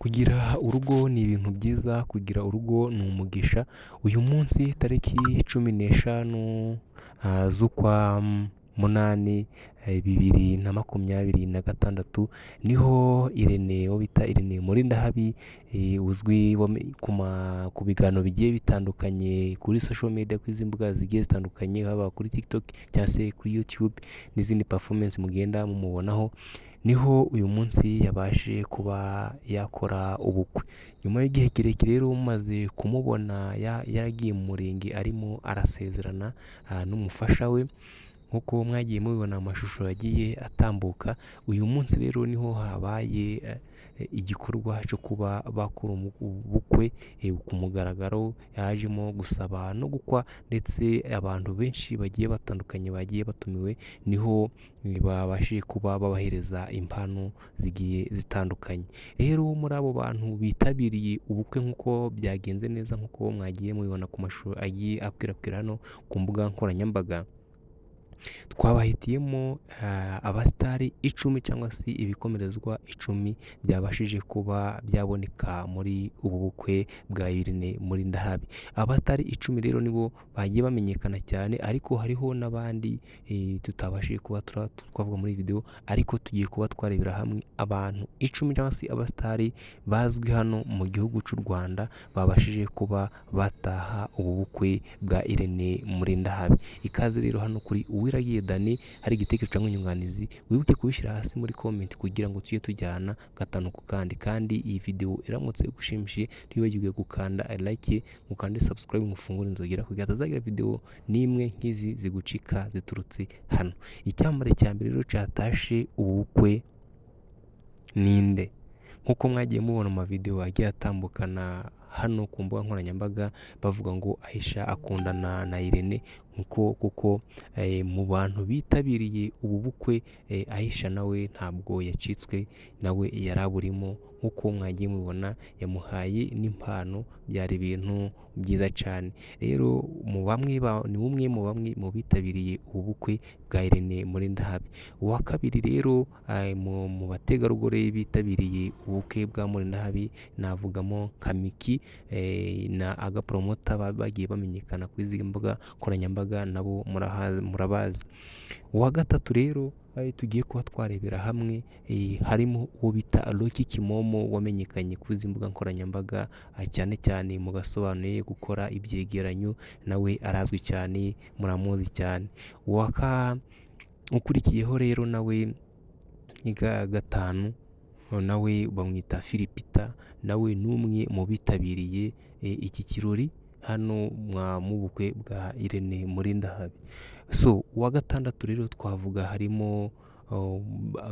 Kugira urugo ni ibintu byiza, kugira urugo ni umugisha. Uyu munsi tariki 15 z'ukwa munani 2026 niho Irene, uwo bita Irene Murindahabi, uzwi ku biganiro bigiye bitandukanye kuri social media, kuri izi mbuga zigiye zitandukanye, haba kuri TikTok cyangwa se kuri YouTube n'izindi performance mugenda mumubonaho, niho uyu munsi yabashe kuba yakora ubukwe. Nyuma y'igihe kirekire rero mumaze kumubona yaragiye mu murenge arimo arasezerana n'umufasha we, nk'uko mwagiye mubibona amashusho yagiye atambuka. Uyu munsi rero niho habaye igikorwa cyo kuba bakora ubukwe ku mugaragaro. Yajemo gusaba no gukwa, ndetse abantu benshi bagiye batandukanye bagiye batumiwe, niho babashije kuba babahereza impano zigiye zitandukanye. Rero muri abo bantu bitabiriye ubukwe nk'uko byagenze neza, nk'uko mwagiye mubibona ku mashusho agiye akwirakwira hano ku mbuga nkoranyambaga, twabahitiyemo abasitari 10 cyangwa se ibikomerezwa 10 byabashije kuba byaboneka muri ubu bukwe bwa Irene Murindahabi. Abasitari 10 rero nibo bagiye bamenyekana cyane, ariko hariho n'abandi tutabashije kuba twavuga muri video, ariko tugiye kuba twarebera hamwe abantu 10 cyangwa se abasitari bazwi hano mu gihugu cy'u Rwanda babashije kuba bataha ubu bukwe bwa Irene Murindahabi. Ikaze rero hano kuri Uwiragiye Dani. Hari igitekerezo cyangwa inyunganizi, wibuke kubishyira hasi muri comment kugira ngo tujye tujyana gatanu ku kandi iyi video iramutse igushimishije ntiwibagirwe gukanda like, mukande subscribe, mufungure inzogera kugira hatazagira video n'imwe nk'izi zigucika ziturutse hano. Icyambare cya mbere rero cyatashe ubu bukwe ninde? Nk'uko mwagiye mubona mu video agiye atambukana hano ku mbuga nkoranyambaga bavuga ngo Aisha akundana na Irene, kuko mu bantu bitabiriye ubu bukwe Aisha nawe ntabwo yacitswe, nawe yaraburimo. Nk'uko mwagiye mubibona yamuhaye n'impano, byari ibintu byiza cyane. Rero ni umwe mu bitabiriye ubu bukwe bwa Irene Murindahabi. Uwa kabiri rero mu bategarugori bitabiriye ubukwe bwa Murindahabi navugamo Kamiki na agapromota bagiye bamenyekana ku izi mbuga nkoranyambaga, nabo murabazi. Uwa gatatu rero tugiye kuba twarebera hamwe, harimo uwo bita Roki Kimomo wamenyekanye ku izi mbuga nkoranyambaga cyane cyane mu gasobanuye gukora ibyegeranyo, nawe arazwi cyane, muramuzi cyane. Ukurikiyeho rero nawe gatanu, nawe bamwita Philipita, nawe n'umwe mu bitabiriye iki kirori hano mu bukwe bwa Irene Murindahabi. Uwa gatandatu rero twavuga harimo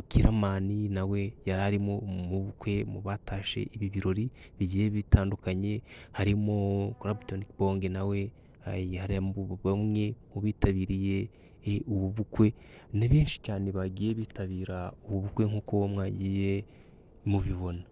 Kiramani, nawe yari arimo mu bukwe mu batashe ibi birori bigiye bitandukanye. Harimo Clapton Bonge, nawe hari bamwe mu bitabiriye ubu bukwe. Ni benshi cyane bagiye bitabira ubu bukwe nk'uko mwagiye mubibona.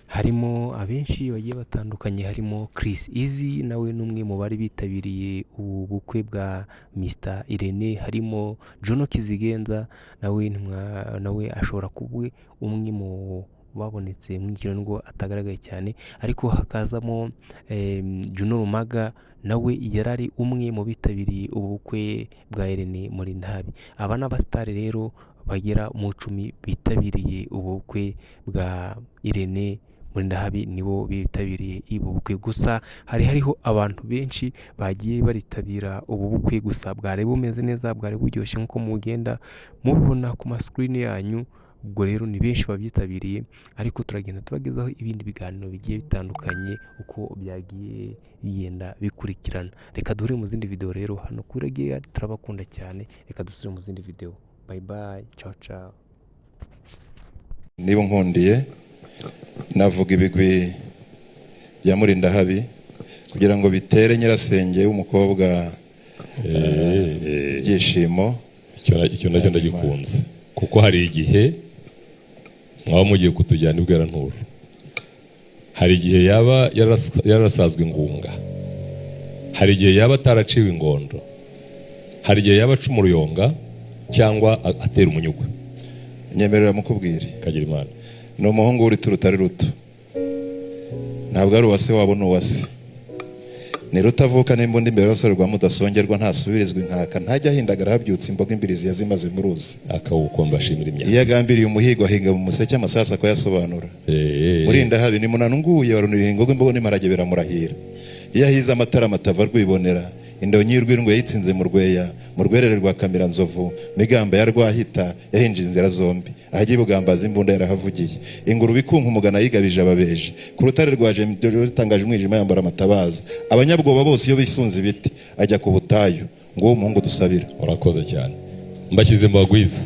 Harimo abenshi bagiye batandukanye, harimo Chris Easy, nawe n'umwe mu bari bitabiriye ubu bukwe bwa Mr Irene. Harimo Jono Kizigenza, nawe ashobora kuba umwe mu babonetse mu kirori nubwo atagaragaye cyane, ariko hakazamo Juno Rumaga, nawe yarari umwe mu bitabiriye ubu bukwe bwa Irene Murindahabi. Aba n'abasitari rero bagera mu 10 bitabiriye ubu bukwe bwa Irene Murindahabi, nibo bitabiriye ubu bukwe. Gusa hariho abantu benshi bagiye baritabira ubu bukwe, gusa bwari bumeze neza, bwari buryoshye nk'uko mugenda mubibona ku screen yanyu. Ubwo rero ni benshi babyitabiriye, ariko turagenda tubagezaho ibindi biganiro bigiye bitandukanye uko byagiye bigenda bikurikirana. Reka duhure mu zindi video rero hano kuri Uwiragiye, turabakunda cyane. Reka dusubire mu zindi video. Bye bye, ciao ciao. Niba nkundiye navuga ibigwi bya Murindahabi kugira ngo bitere nyirasenge w'umukobwa ibyishimo. Icyo nacyo ndagikunze, kuko hari igihe mwaba mugiye kutujyana ibweranturo, hari igihe yaba yarasazwe ingunga, hari igihe yaba ataraciwe ingondo, hari igihe yaba aca umuruyonga cyangwa atera umunyugwe. Nyemerera mukubwire Kagira Imana ni umuhungu uri turutari ruto, ntabwo ari uwase wabo n'uwase. Ni rutavuka n'imbunda imbere y'abasore rwa mudasongerwa ntasubirizwa inkaka, ntajya ahindagara habyutse imboga imbirizi yazimaze mu ruzi. Akawuko mbashimira imyaka. Iyo agambiriye umuhigo ahinga mu museke amasasa ko yasobanura. Muri Ndahabi ni munanunguye barunira ingogo imbogo n'imparage biramurahira. Iyo ahize amatara amatava rwibonera, indonyi y'urwirungu yayitsinze mu rweya, mu rwerere rwa kamira nzovu, migamba ya rwahita yahinje inzira zombi. Ahagiye bugambaza imbunda yarahavugiye. Ingurube ikunka umugana yigabije ababeje. Ku rutare rwa Jemidoro ritangaje umwijima yambara amatabaza. Abanyabwoba bose iyo bisunze ibiti ajya ku butayu. Ngo umuhungu dusabira. Urakoze cyane. Mbashyize mbagwiza.